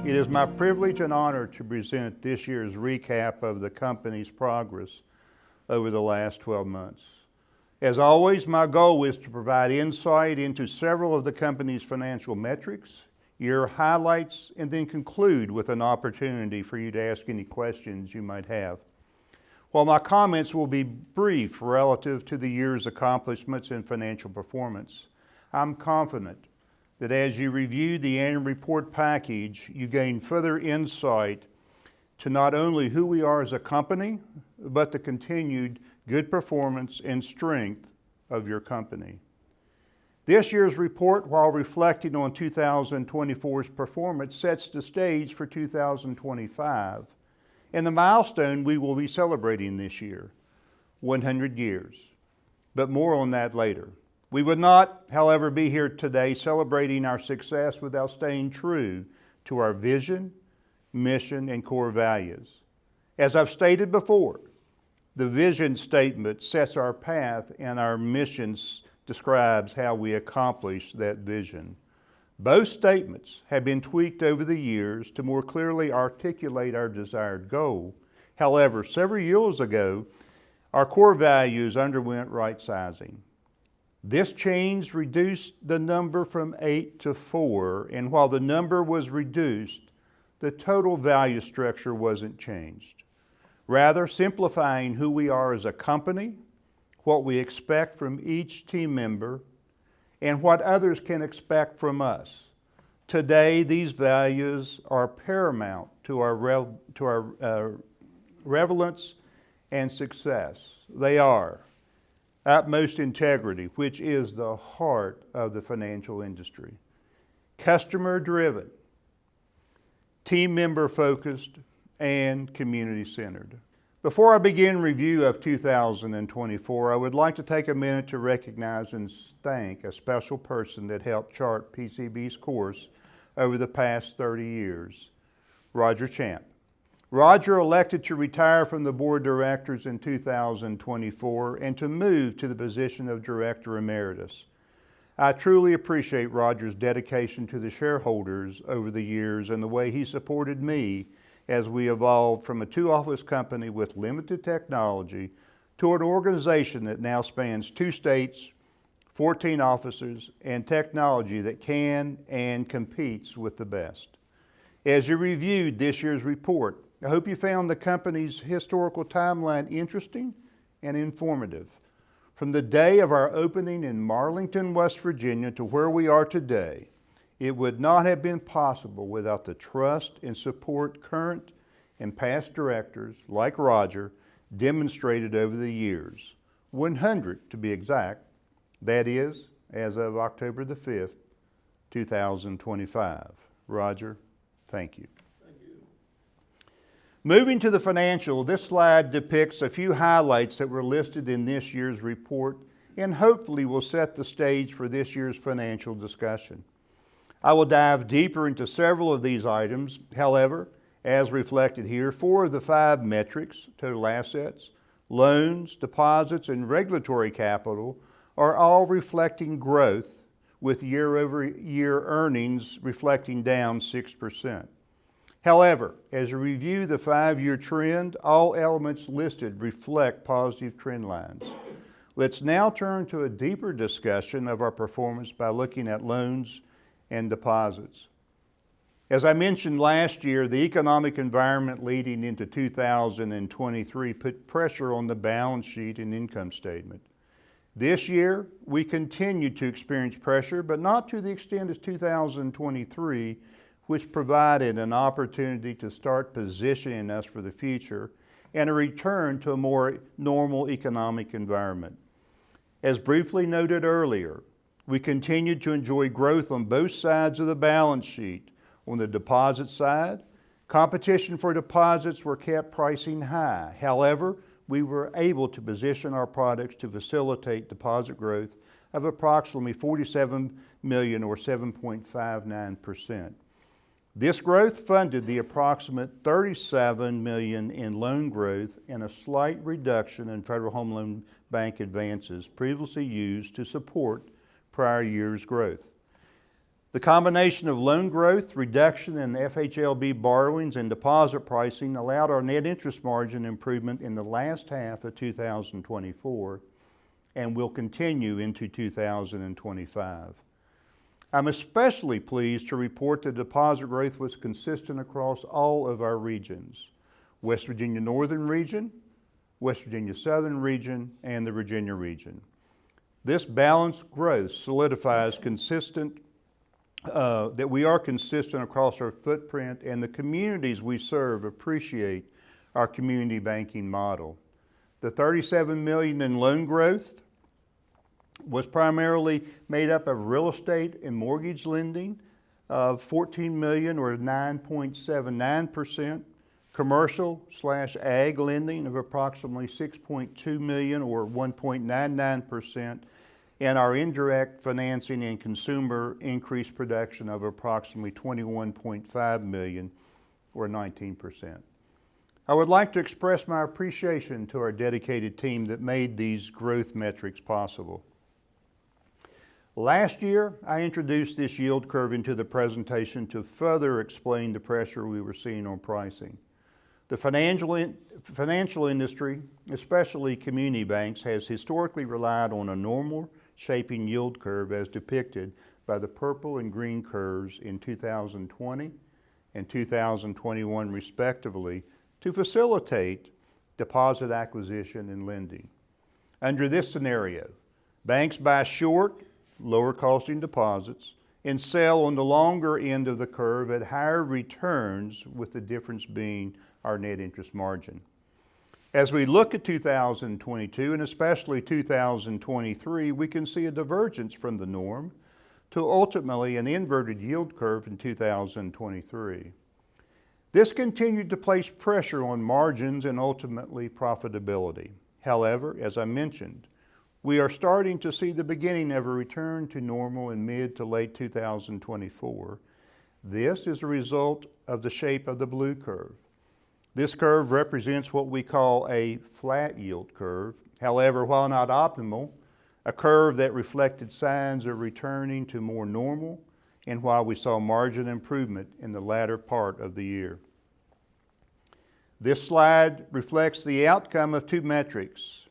It is my privilege and honor to present this year's recap of the company's progress over the last 12 months. As always, my goal is to provide insight into several of the company's financial metrics, year highlights, and then conclude with an opportunity for you to ask any questions you might have. While my comments will be brief relative to the year's accomplishments and financial performance, I'm confident that as you review the annual report package, you gain further insight to not only who we are as a company, but the continued good performance and strength of your company. This year's report, while reflecting on 2024's performance, sets the stage for 2025 and the milestone we will be celebrating this year, 100 years. But more on that later. We would not, however, be here today celebrating our success without staying true to our vision, mission, and core values. As I've stated before, the vision statement sets our path and our mission describes how we accomplish that vision. Both statements have been tweaked over the years to more clearly articulate our desired goal. However, several years ago, our core values underwent right sizing. This change reduced the number from 8 to 4, and while the number was reduced, the total value structure wasn't changed. Rather, simplifying who we are as a company, what we expect from each team member, and what others can expect from us. Today, these values are paramount to our relevance and success. They are utmost integrity, which is the heart of the financial industry, customer-driven, team member-focused, and community-centered. Before I begin review of 2024, I would like to take a minute to recognize and thank a special person that helped chart PCB's course over the past 30 years, Roger Champ. Roger elected to retire from the board of directors in 2024 and to move to the position of director emeritus. I truly appreciate Roger's dedication to the shareholders over the years and the way he supported me as we evolved from a two-office company with limited technology to an organization that now spans 2 states, 14 offices, and technology that can and competes with the best. As you reviewed this year's report, I hope you found the company's historical timeline interesting and informative. From the day of our opening in Marlington, West Virginia to where we are today, it would not have been possible without the trust and support current and past directors, like Roger, demonstrated over the years. 100 to be exact, that is, as of October the 5th, 2025. Roger, thank you. Thank you. Moving to the financial, this slide depicts a few highlights that were listed in this year's report and hopefully will set the stage for this year's financial discussion. I will dive deeper into several of these items. However, as reflected here, 4 of the 5 metrics, total assets, loans, deposits, and regulatory capital, are all reflecting growth, with year-over-year earnings reflecting down 6%. However, as you review the 5-year trend, all elements listed reflect positive trend lines. Let's now turn to a deeper discussion of our performance by looking at loans and deposits. As I mentioned last year, the economic environment leading into 2023 put pressure on the balance sheet and income statement. This year, we continue to experience pressure, but not to the extent as 2023, which provided an opportunity to start positioning us for the future and a return to a more normal economic environment. As briefly noted earlier, we continued to enjoy growth on both sides of the balance sheet. On the deposit side, competition for deposits were kept pricing high. However, we were able to position our products to facilitate deposit growth of approximately $47 million or 7.59%. This growth funded the approximate $37 million in loan growth and a slight reduction in Federal Home Loan Bank advances previously used to support prior year's growth. The combination of loan growth, reduction in FHLB borrowings, and deposit pricing allowed our net interest margin improvement in the last half of 2024 and will continue into 2025. I'm especially pleased to report that deposit growth was consistent across all of our regions: West Virginia Northern Region, West Virginia Southern Region, and the Virginia Region. This balanced growth solidifies that we are consistent across our footprint, and the communities we serve appreciate our community banking model. The $37 million in loan growth was primarily made up of real estate and mortgage lending of $14 million or 9.79%, commercial/ag lending of approximately $6.2 million or 1.99%, and our indirect financing and consumer increased production of approximately $21.5 million or 19%. I would like to express my appreciation to our dedicated team that made these growth metrics possible. Last year, I introduced this yield curve into the presentation to further explain the pressure we were seeing on pricing. The financial industry, especially community banks, has historically relied on a normal shaping yield curve as depicted by the purple and green curves in 2020 and 2021 respectively to facilitate deposit acquisition and lending. Under this scenario, banks buy short, lower costing deposits and sell on the longer end of the curve at higher returns, with the difference being our net interest margin. As we look at 2022 and especially 2023, we can see a divergence from the norm to ultimately an inverted yield curve in 2023. This continued to place pressure on margins and ultimately profitability. However, as I mentioned, we are starting to see the beginning of a return to normal in mid to late 2024. This is a result of the shape of the blue curve. This curve represents what we call a flat yield curve. However, while not optimal, a curve that reflected signs of returning to more normal, and while we saw margin improvement in the latter part of the year. This slide reflects the outcome of two metrics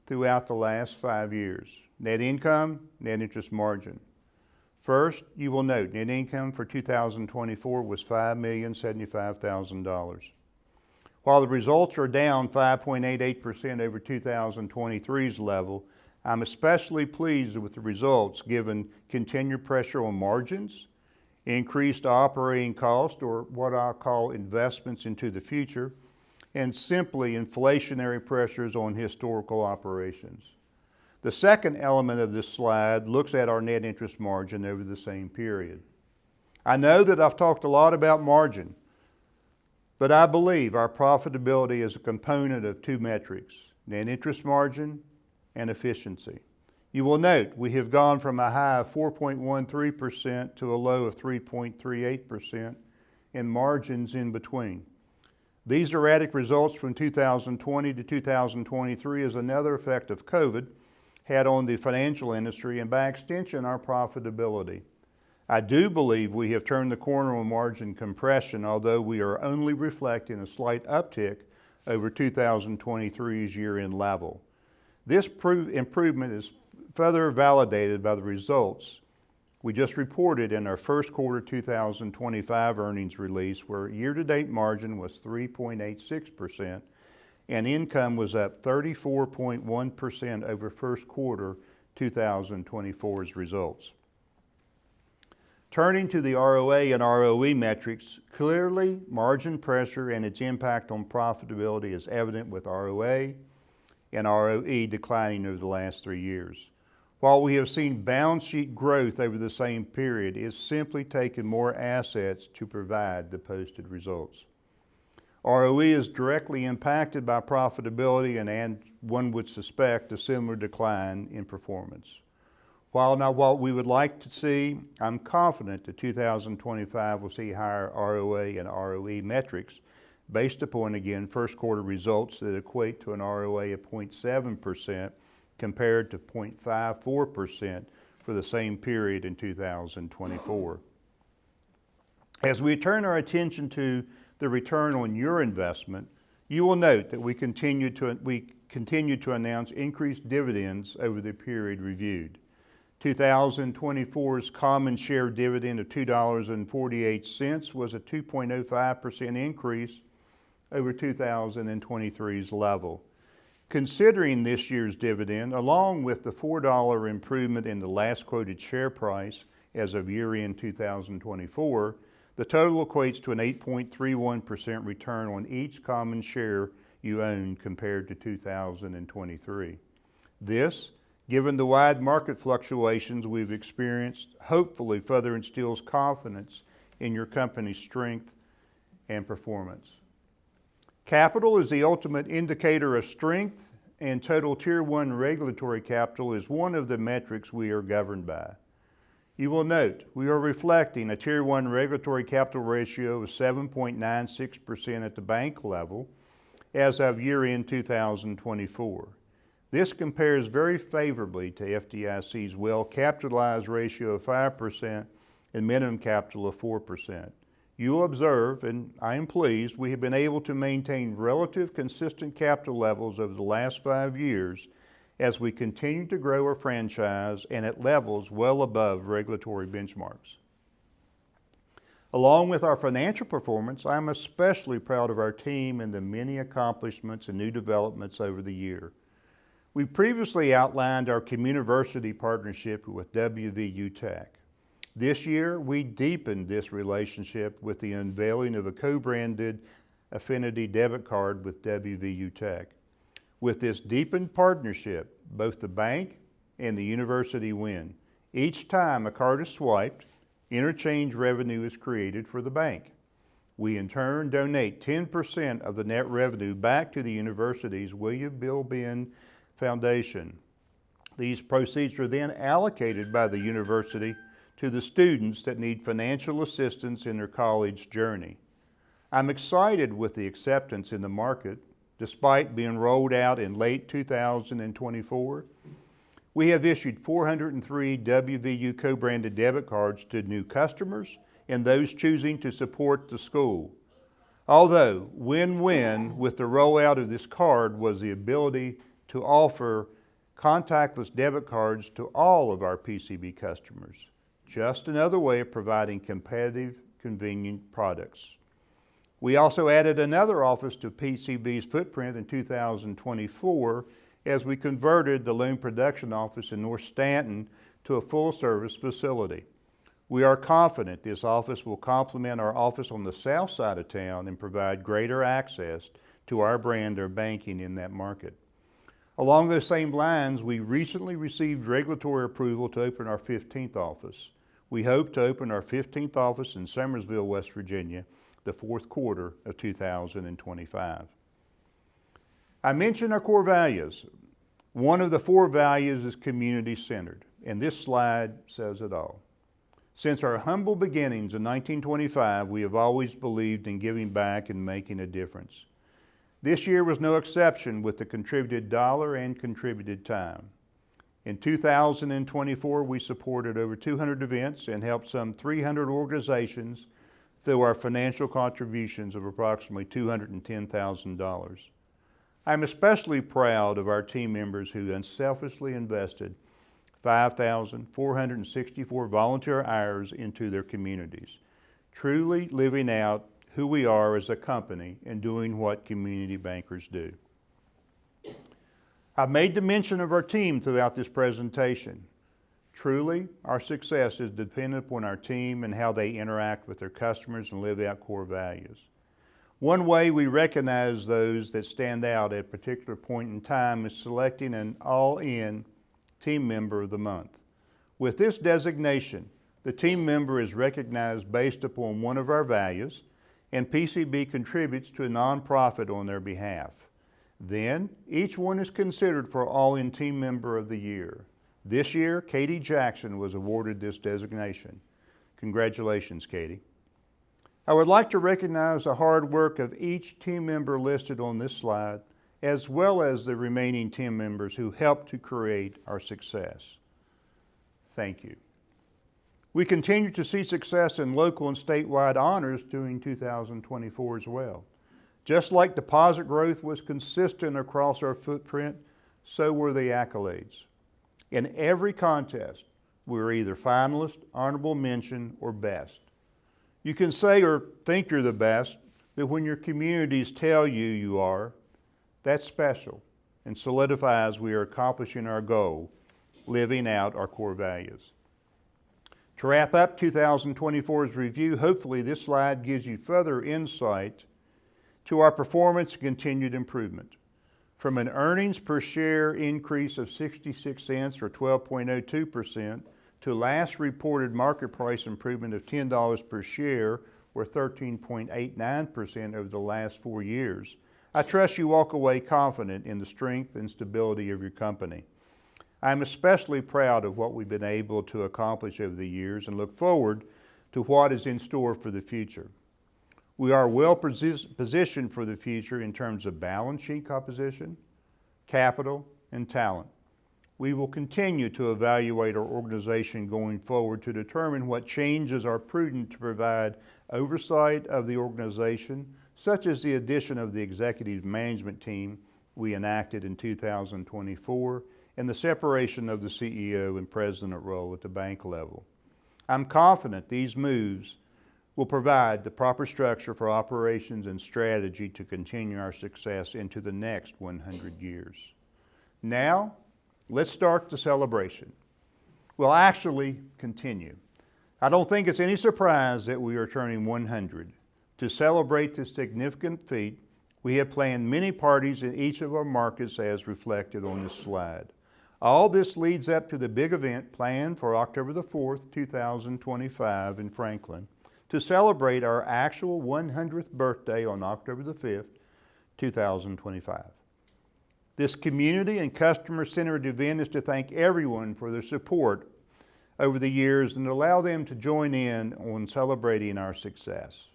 throughout the last 5 years: net income, net interest margin. First, you will note net income for 2024 was $5,075,000. While the results are down 5.88% over 2023's level, I'm especially pleased with the results given continued pressure on margins, increased operating costs, or what I'll call investments into the future, and simply inflationary pressures on historical operations. The second element of this slide looks at our net interest margin over the same period. I know that I've talked a lot about margin, but I believe our profitability is a component of two metrics: net interest margin and efficiency. You will note we have gone from a high of 4.13% to a low of 3.38% and margins in between. These erratic results from 2020 to 2023 is another effect of COVID had on the financial industry and by extension our profitability. I do believe we have turned the corner on margin compression, although we are only reflecting a slight uptick over 2023's year-end level. This improvement is further validated by the results we just reported in our first quarter 2025 earnings release, where year-to-date margin was 3.86% and income was up 34.1% over first quarter 2024's results. Turning to the ROA and ROE metrics, clearly margin pressure and its impact on profitability is evident with ROA and ROE declining over the last 3 years. While we have seen balance sheet growth over the same period, it's simply taken more assets to provide the posted results. ROE is directly impacted by profitability and one would suspect a similar decline in performance. While not what we would like to see, I'm confident that 2025 will see higher ROA and ROE metrics based upon, again, first quarter results that equate to an ROA of 0.7% compared to 0.54% for for the same period in 2024. As we turn our attention to the return on your investment, you will note that we continue to announce increased dividends over the period reviewed. 2024's common share dividend of $2.48 was a 2.05% increase over 2023's level. Considering this year's dividend, along with the $4 improvement in the last quoted share price as of year-end 2024, the total equates to an 8.31% return on each common share you own compared to 2023. This, given the wide market fluctuations we've experienced, hopefully further instills confidence in your company's strength and performance. Capital is the ultimate indicator of strength, and total Tier 1 regulatory capital is one of the metrics we are governed by. You will note we are reflecting a Tier 1 regulatory capital ratio of 7.96% at the bank level as of year-end 2024. This compares very favorably to FDIC's well-capitalized ratio of 5% and minimum capital of 4%. You'll observe, and I am pleased, we have been able to maintain relative consistent capital levels over the last 5 years as we continue to grow our franchise and at levels well above regulatory benchmarks. Along with our financial performance, I am especially proud of our team and the many accomplishments and new developments over the year. We previously outlined our community partnership with WVU Tech. This year, we deepened this relationship with the unveiling of a co-branded Affinity debit card with WVU Tech. With this deepened partnership, both the bank and the university win. Each time a card is swiped, interchange revenue is created for the bank. We in turn donate 10% of the net revenue back to the university's William Bill Benn Foundation. These proceeds are then allocated by the university to the students that need financial assistance in their college journey. I'm excited with the acceptance in the market. Despite being rolled out in late 2024, we have issued 403 WVU co-branded debit cards to new customers and those choosing to support the school. Although win-win with the rollout of this card was the ability to offer contactless debit cards to all of our PCB customers. Just another way of providing competitive, convenient products. We also added another office to PCB's footprint in 2024 as we converted the loan production office in North Stanton to a full-service facility. We are confident this office will complement our office on the south side of town and provide greater access to our brand of banking in that market. Along those same lines, we recently received regulatory approval to open our 15th office. We hope to open our 15th office in Summersville, West Virginia, the fourth quarter of 2025. I mentioned our core values. One of the 4 values is community-centered, and this slide says it all. Since our humble beginnings in 1925, we have always believed in giving back and making a difference. This year was no exception with the contributed dollar and contributed time. In 2024, we supported over 200 events and helped some 300 organizations through our financial contributions of approximately $210,000. I'm especially proud of our team members who unselfishly invested 5,464 volunteer hours into their communities, truly living out who we are as a company and doing what community bankers do. I've made the mention of our team throughout this presentation. Truly, our success is dependent upon our team and how they interact with their customers and live out core values. One way we recognize those that stand out at a particular point in time is selecting an all-in Team Member of the Month. With this designation, the team member is recognized based upon one of our values, and PCB contributes to a nonprofit on their behalf. Then, each one is considered for All-In Team Member of the Year. This year, Katie Jackson was awarded this designation. Congratulations, Katie. I would like to recognize the hard work of each team member listed on this slide, as well as the remaining team members who helped to create our success. Thank you. We continue to see success in local and statewide honors during 2024 as well. Just like deposit growth was consistent across our footprint, so were the accolades. In every contest, we were either finalist, honorable mention, or best. You can say or think you're the best, but when your communities tell you you are, that's special and solidifies we are accomplishing our goal, living out our core values. To wrap up 2024's review, hopefully this slide gives you further insight to our performance and continued improvement. From an earnings per share increase of 66 cents or 12.02% to last reported market price improvement of $10 per share or 13.89% over the last 4 years, I trust you walk away confident in the strength and stability of your company. I'm especially proud of what we've been able to accomplish over the years and look forward to what is in store for the future. We are well positioned for the future in terms of balance sheet composition, capital, and talent. We will continue to evaluate our organization going forward to determine what changes are prudent to provide oversight of the organization, such as the addition of the executive management team we enacted in 2024 and the separation of the CEO and president role at the bank level. I'm confident these moves will provide the proper structure for operations and strategy to continue our success into the next 100 years. Now, let's start the celebration. We'll actually continue. I don't think it's any surprise that we are turning 100. To celebrate this significant feat, we have planned many parties in each of our markets as reflected on this slide. All this leads up to the big event planned for October the 4th, 2025 in Franklin to celebrate our actual 100th birthday on October the 5th, 2025. This community and customer-centered event is to thank everyone for their support over the years and allow them to join in on celebrating our success.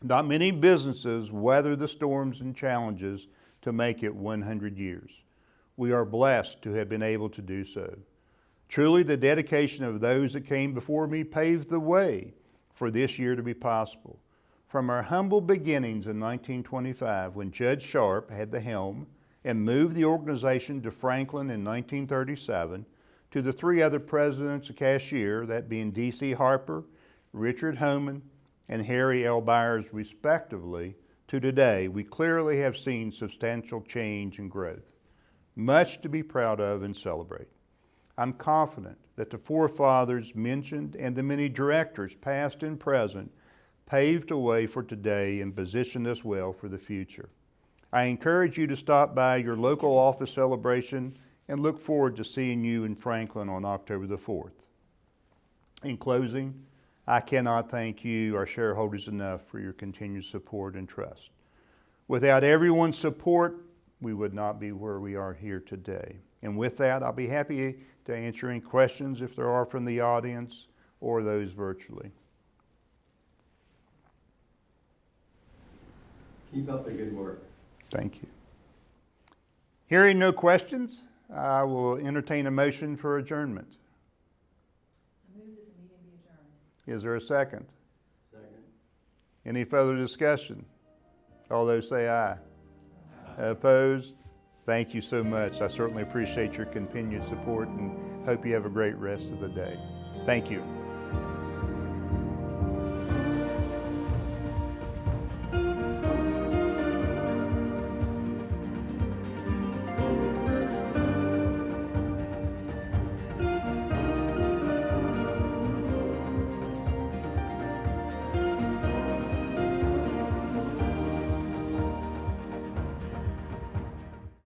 Not many businesses weather the storms and challenges to make it 100 years. We are blessed to have been able to do so. Truly, the dedication of those that came before me paved the way for this year to be possible. From our humble beginnings in 1925, when Judge Sharp had the helm and moved the organization to Franklin in 1937, to the 3 other presidents and cashier, that being D.C. Harper, Richard Homan, and Harry L. Byers respectively, to today, we clearly have seen substantial change and growth. Much to be proud of and celebrate. I'm confident that the forefathers mentioned and the many directors, past and present, paved a way for today and positioned us well for the future. I encourage you to stop by your local office celebration and look forward to seeing you in Franklin on October the 4th. In closing, I cannot thank you, our shareholders, enough for your continued support and trust. Without everyone's support, we would not be where we are here today. And with that, I'll be happy to answer any questions if there are from the audience or those virtually. Keep up the good work. Thank you. Hearing no questions, I will entertain a motion for adjournment. I move that the meeting be adjourned. Is there a second? Second. Any further discussion? All those say aye. Opposed? Thank you so much. I certainly appreciate your continued support and hope you have a great rest of the day. Thank you.